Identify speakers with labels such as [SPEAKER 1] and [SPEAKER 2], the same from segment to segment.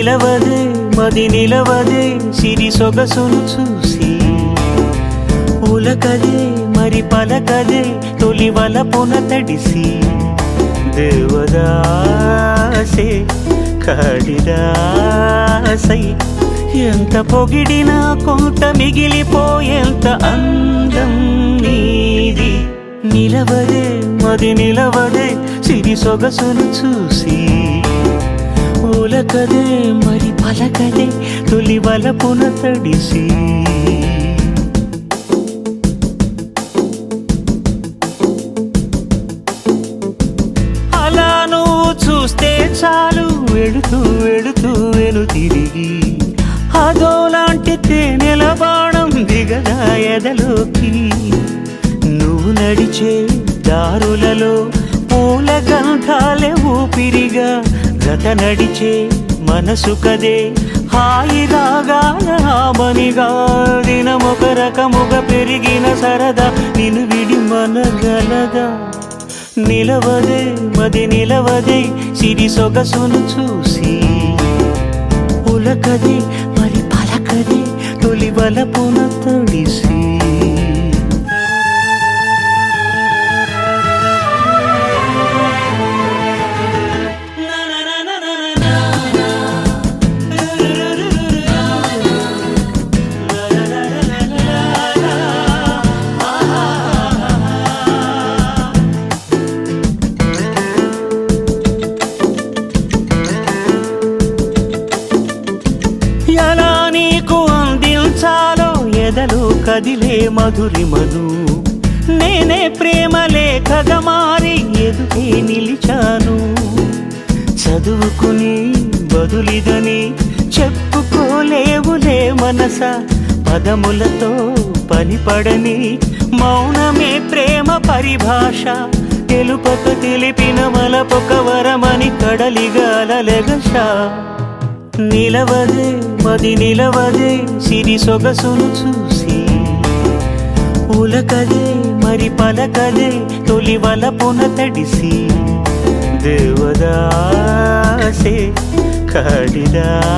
[SPEAKER 1] నిలవదే మది నిలవదే సిరి సొగసును చూసి ఉలకదే మరి పలకదే తొలి వలపున తడిసి దేవదాసే కాళిదాసై ఎంత పొగిడినా కొంత మిగిలిపోయేంత అందం నీది నిలవదే మది నిలవదే సిరి సొగసును చూసి ఉలకదే మరి పలకదే తొలి వలపున తడిసి అలా నువ్వు చూస్తే చాలు వెళుతూ వెళుతూ వెను తిరిగి అదోలాంటి తేనెల బాణం దిగదా ఎదలోకి నువ్వు నడిచే దారులలో పూల గంధాలే ఊపిరిగా గత నడిచే మనసు కదే హాయి రాగాల ఆమనిగా దినమొక రకముగా పెరిగిన సరదా నిన్ను విడి మనగలదా నిలవదే మది నిలవదే సిరి సొగసును చూసి ఉలకదే మరి పలకదే తొలి వలపున తడిసి ఎలా నీకు అందించాలో ఎదలో కదిలే మధురిమను నేనే ప్రేమ లేఖగా మారి ఎదుటే నిలిచాను చదువుకుని బదులిదని చెప్పుకోలేవులే మనస పదములతో పనిపడని మౌనమే ప్రేమ పరిభాష తెలుపక తెలిపిన వలపొక వరమని కడలిగాలెగష నిలవదే మది నిలవదే సిరి సొగసును చూసి ఉలకదే మరి పలకదే తొలి వలపున తడిసి దేవదాసే కాళిదాసై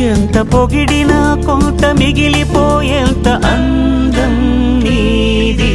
[SPEAKER 1] ఎంత పొగిడినా కొంత మిగిలిపోయేంత అందం నీది